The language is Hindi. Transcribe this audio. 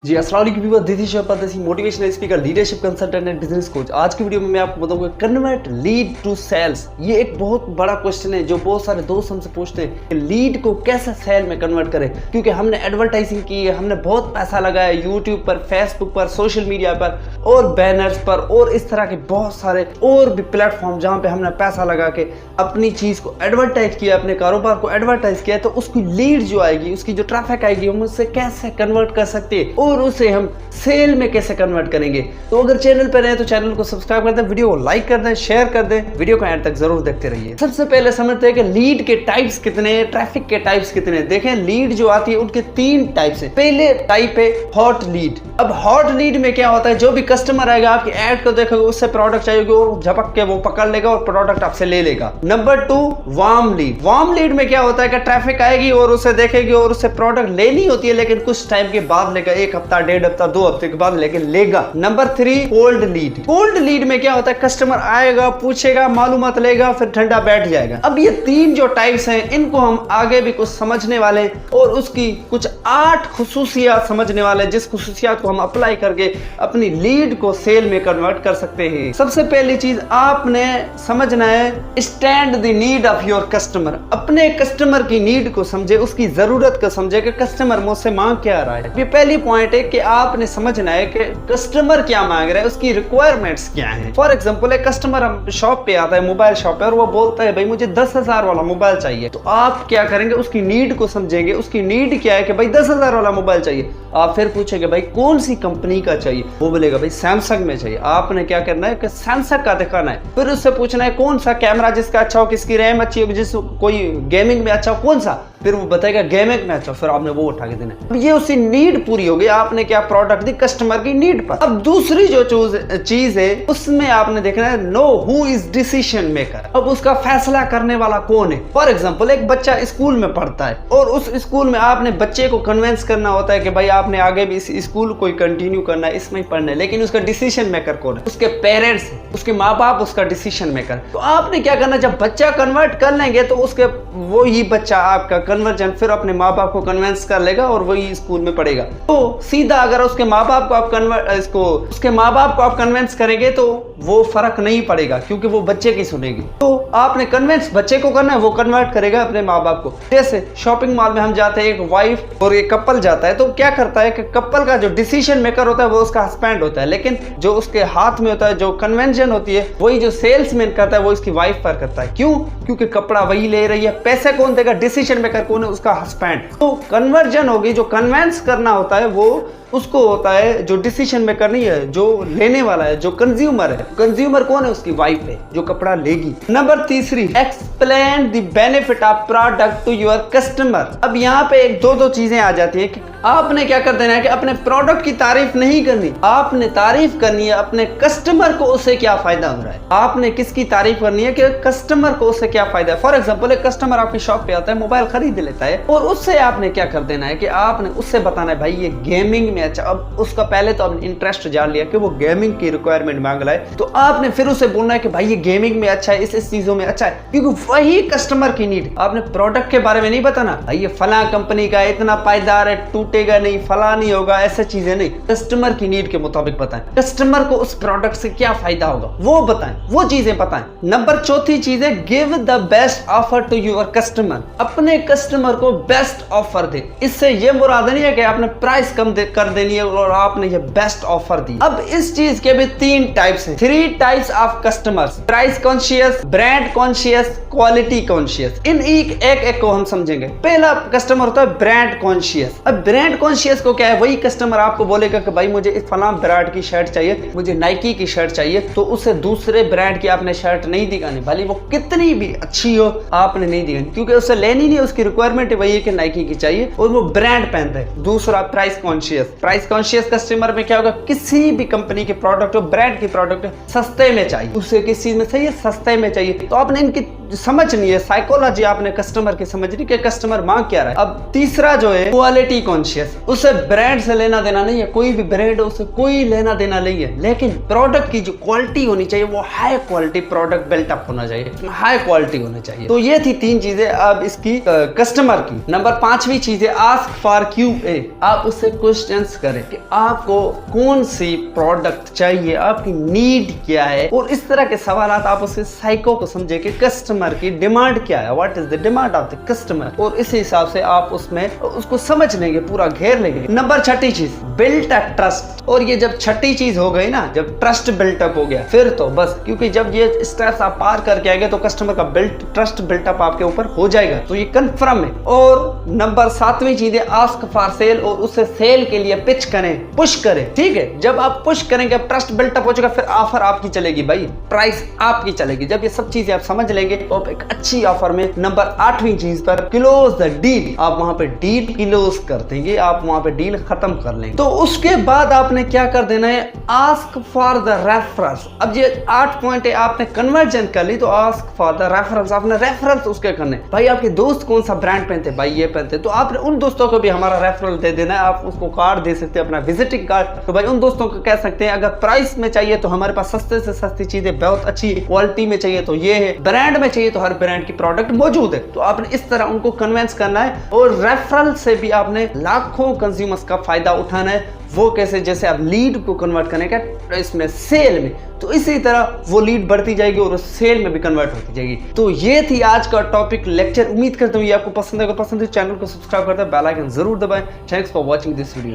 जी अस्सलाम वालेकुम व्यूअर्स, दिस इज परदेसी motivational speaker, leadership consultant and business coach. आज की वीडियो में मैं आपको बताऊंगा कन्वर्ट लीड टू सेल्स। ये एक बहुत बड़ा क्वेश्चन है जो बहुत सारे दोस्त हमसे पूछते हैं कि लीड को कैसे सेल में कन्वर्ट करें, क्योंकि हमने एडवर्टाइजिंग की है, हमने बहुत पैसा लगाया यूट्यूब पर, फेसबुक पर, सोशल मीडिया पर और बैनर्स पर और इस तरह के बहुत सारे और भी प्लेटफॉर्म जहाँ पे हमने पैसा लगा के अपनी चीज को एडवर्टाइज किया, अपने कारोबार को एडवर्टाइज किया, तो उसकी लीड जो आएगी, उसकी जो ट्रैफिक आएगी, हम उससे कैसे कन्वर्ट कर सकते हैं और उसे हम सेल में कैसे कन्वर्ट करेंगे। तो अगर चैनल पर नए तो चैनल को सब्सक्राइब कर दें, वीडियो को लाइक कर दें, शेयर कर दें, वीडियो को एंड तक जरूर देखते रहिए। सबसे पहले समझते हैं कि लीड के टाइप्स कितने हैं, ट्रैफिक के टाइप्स कितने हैं। देखें, लीड जो आती है उनके 3 टाइप्स है। पहले टाइप है हॉट लीड। अब हॉट लीड में क्या होता है, जो भी कस्टमर आएगा आपकी एड को देखेगा, उससे प्रोडक्ट चाहिए, वो झपक के वो पकड़ लेगा और प्रोडक्ट आपसे ले लेगा। Number 2 warm lead. Warm lead में क्या होता है कि ट्रैफिक आएगी और उसे देखेगी और उससे प्रोडक्ट लेनी होती है, लेकिन कुछ टाइम के बाद लेगा, 1 हफ्ता, 1.5 हफ्ता, 2 हफ्ते के बाद लेके लेगा। Number 3 cold lead. Cold lead में क्या होता है, कस्टमर आएगा, पूछेगा, मालूमात लेगा, फिर ठंडा बैठ जाएगा। अब ये 3 जो टाइप्स हैं, इनको हम आगे भी कुछ समझने वाले और उसकी कुछ 8 खुसूसियात समझने वाले, जिस खुसूसियात को हम अप्लाई करके अपनी लीड को सेल में कन्वर्ट कर सकते हैं। सबसे पहली चीज आपने समझना है, stand the need of your customer. अपने कस्टमर की नीड को समझे, उसकी जरूरत को समझे कि कस्टमर मुझसे मांग क्या रहा है। ये पहली पॉइंट है कि आपने समझना है कि कस्टमर क्या मांग रहा है, उसकी रिक्वायरमेंट्स क्या है। फॉर एग्जांपल, एक कस्टमर शॉप पे आता है, मोबाइल शॉप पे, और वो बोलता है भाई मुझे 10,000 वाला मोबाइल चाहिए। तो आप क्या करेंगे, उसकी नीड को समझेंगे। उसकी नीड क्या है कि भाई 10,000 वाला मोबाइल चाहिए। आप फिर पूछेंगे भाई कौन सी कंपनी का चाहिए, वो बोलेगा भाई सैमसंग में चाहिए। आपने क्या करना है कि सैमसंग का दिखाना है। फिर उससे पूछना है कौन सा कैमरा जिसका अच्छा हो, किसकी रैम अच्छी हो, जिस कोई गेमिंग में अच्छा हो, कौन सा, फिर वो बताएगा गेमिंग में अच्छा, फिर आपने वो उठा के देना। अब ये उसकी नीड पूरी हो गई, आपने क्या प्रोडक्ट दी कस्टमर की नीड पर। अब दूसरी जो चीज है उसमें आपने देखना है know who is decision maker. अब उसका फैसला करने वाला कौन है। फॉर एग्जांपल, एक बच्चा स्कूल में पढ़ता है और उस स्कूल में आपने बच्चे को कन्विंस करना होता है कि भाई आपने आगे भी इस स्कूल को कंटिन्यू करना है, इसमें ही पढ़ना है, लेकिन उसका डिसीजन मेकर कौन है, उसके पेरेंट्स, उसके माँ बाप उसका डिसीजन मेकर। तो आपने क्या करना, जब बच्चा कन्वर्ट कर लेंगे तो उसके वो ही बच्चा आपका कन्वर्जन फिर अपने माँ बाप को कन्विंस कर लेगा और वही स्कूल में पढ़ेगा। तो सीधा अगर उसके माँ बाप को आप उसके माँ बाप को आप कन्विंस करेंगे तो वो फर्क नहीं पड़ेगा, क्योंकि वो बच्चे की सुनेगी। तो आपने कन्विंस बच्चे को करना है, वो कन्वर्ट करेगा अपने माँ बाप को। जैसे शॉपिंग मॉल में हम जाते हैं, एक वाइफ और एक कपल जाता है, तो क्या करता है कि कपल का जो डिसीजन मेकर होता है वो उसका हस्बैंड होता है, लेकिन जो उसके हाथ में होता है, जो कन्वेंशन होती है, वही जो सेल्समैन करता है वो इसकी वाइफ पर करता है। क्यों? क्योंकि कपड़ा वही ले रही है, पैसे कौन देगा, डिसीजन मेकर कौन है, उसका हस्बैंड। तो कन्वर्जन होगी, जो कन्वेंस करना होता है वो उसको होता है, जो डिसीजन मेकर नहीं है, जो लेने वाला है, जो कंज्यूमर है। कंज्यूमर कौन है, उसकी वाइफ है जो कपड़ा लेगी। Number 3 explain the benefit of product to your customer. अब यहाँ पे एक दो चीजें आ जाती है कि आपने क्या कर देना है कि अपने प्रोडक्ट की तारीफ नहीं करनी, आपने तारीफ करनी है अपने कस्टमर को उससे क्या फायदा हो रहा है। आपने किसकी तारीफ करनी है कि कस्टमर को उससे क्या फायदा है। फॉर एग्जांपल, एक कस्टमर आपकी शॉप पे आता है, मोबाइल खरीद लेता है, और उससे आपने क्या कर देना है कि आपने उससे बताना है भाई ये गेमिंग में अच्छा। अब उसका पहले तो आपने इंटरेस्ट जान लिया कि वो गेमिंग की रिक्वायरमेंट मांग रहा है, तो आपने फिर उसे बोलना है कि भाई ये गेमिंग में अच्छा है, इस चीजों में अच्छा है, क्योंकि वही कस्टमर की नीड। आपने प्रोडक्ट के बारे में नहीं बताना भाई ये फला कंपनी का इतना पायदार है, टूटेगा नहीं, फला नहीं होगा, ऐसे चीजें नहीं। कस्टमर की नीड के मुताबिक बताएं, कस्टमर को उस प्रोडक्ट से क्या फायदा होगा वो बताएं, वो चीजें बताएं। नंबर 4 चीज है give the best offer to your customer. अपने कस्टमर को बेस्ट ऑफर दे। इससे ये मुराद नहीं है कि आपने प्राइस कम कर देनी है और आपने ये बेस्ट ऑफर दी। अब इस चीज के भी 3 टाइप्स हैं, 3 types of customers, price conscious, brand conscious, quality conscious. इन एक को हम समझेंगे। पहला कस्टमर होता है ब्रांड कॉन्शियस। अब ब्रांड कॉन्शियस को क्या है, वही कस्टमर आपको बोलेगा कि भाई मुझे इस फलां ब्रांड की शर्ट चाहिए, मुझे नाइकी की शर्ट चाहिए, तो उसे दूसरे ब्रांड की आपने शर्ट नहीं दिखानी, भले वो कितनी भी अच्छी हो, आपने नहीं दिखानी, क्योंकि उसे लेनी नहीं, उसकी रिक्वायरमेंट वही है कि नाइकी की चाहिए और वो ब्रांड पहनता है। दूसरा price conscious. Price conscious customer में क्या होगा, किसी भी कंपनी के प्रोडक्ट हो, ब्रांड की प्रोडक्ट सस्ते में चाहिए, उसे किस चीज में चाहिए, सस्ते में चाहिए। तो आपने इनकी समझनी है, साइकोलॉजी आपने कस्टमर की समझनी कि कस्टमर मांग क्या रहा है। अब तीसरा जो है क्वालिटी कॉन्शियस, उसे ब्रांड से लेना देना नहीं है, कोई भी ब्रांड उसे कोई लेना देना नहीं है, लेकिन प्रोडक्ट की जो क्वालिटी होनी चाहिए वो हाई क्वालिटी प्रोडक्ट बिल्टअप होना चाहिए, हाई क्वालिटी होनी चाहिए। तो ये थी 3 चीजें अब इसकी कस्टमर की। नंबर 5वीं चीज है आस्क फॉर QA। आप उससे क्वेश्चंस करें कि आपको कौन सी प्रोडक्ट चाहिए, आपकी नीड क्या है, और इस तरह के सवाल आप उससे साइको को समझे कि कस्टमर की डिमांड क्या है, what is the demand of the customer, और इस हिसाब से आप उसमें उसको समझ लेंगे, पूरा घेर लेंगे। नंबर 6ठी चीज बिल्ट अ ट्रस्ट। और ये जब 6ठी चीज हो गई ना, जब ट्रस्ट बिल्टअप हो गया, फिर तो बस, क्योंकि जब ये स्टेप्स आप पार करके आएंगे तो कस्टमर का ट्रस्ट बिल्टअप आपके ऊपर हो जाएगा, तो ये कंफर्म है। और नंबर 7वीं चीज है आस्क फॉर सेल, और उससे सेल के लिए पिच करें, पुश करें। ठीक है, जब आप पुश करेंगे, अब ट्रस्ट बिल्टअप हो जाएगा, फिर ऑफर आपकी चलेगी भाई, प्राइस आपकी चलेगी। जब ये सब चीजें आप समझ लेंगे तो आप एक अच्छी ऑफर में नंबर 8वीं चीज पर क्लोज द डील, आप वहां पे डील क्लोज कर देंगे, आप वहां पे डील खत्म कर लेंगे। तो उसके बाद आपने क्या कर देना है, आस्क फॉर द रेफरेंस। अब ये 8 पॉइंट है, आपने कन्वर्जन कर ली, तो आस्क फॉर द रेफरेंस, आपने रेफरेंस उसके करने। भाई आपके दोस्त कौन सा ब्रांड पहनते, भाई ये पहनते, तो आपने उन दोस्तों को भी हमारा रेफरल दे देना है। आप उसको कार्ड दे सकते हैं, अपना विजिटिंग कार्ड, तो भाई उन दोस्तों को कह सकते हैं अगर प्राइस में चाहिए तो हमारे पास सस्ते से सस्ती चीजें बहुत अच्छी क्वालिटी में चाहिए तो ये है, ब्रांड में चाहिए तो हर ब्रांड की प्रोडक्ट मौजूद है। तो आपने इस तरह उनको कन्विंस करना है, और रेफरल से भी आपने लाखों कंज्यूमर्स का फायदा उठाना है। वो कैसे, जैसे आप लीड को कन्वर्ट करने का इसमें सेल में, तो इसी तरह वो लीड बढ़ती जाएगी और सेल में भी कन्वर्ट होती जाएगी। तो ये थी आज का टॉपिक लेक्चर। उम्मीद करता हूँ ये आपको पसंद आएगा। पसंद है चैनल को सब्सक्राइब करते हैं, बेल आइकन जरूर दबाएं। Thanks for watching this video.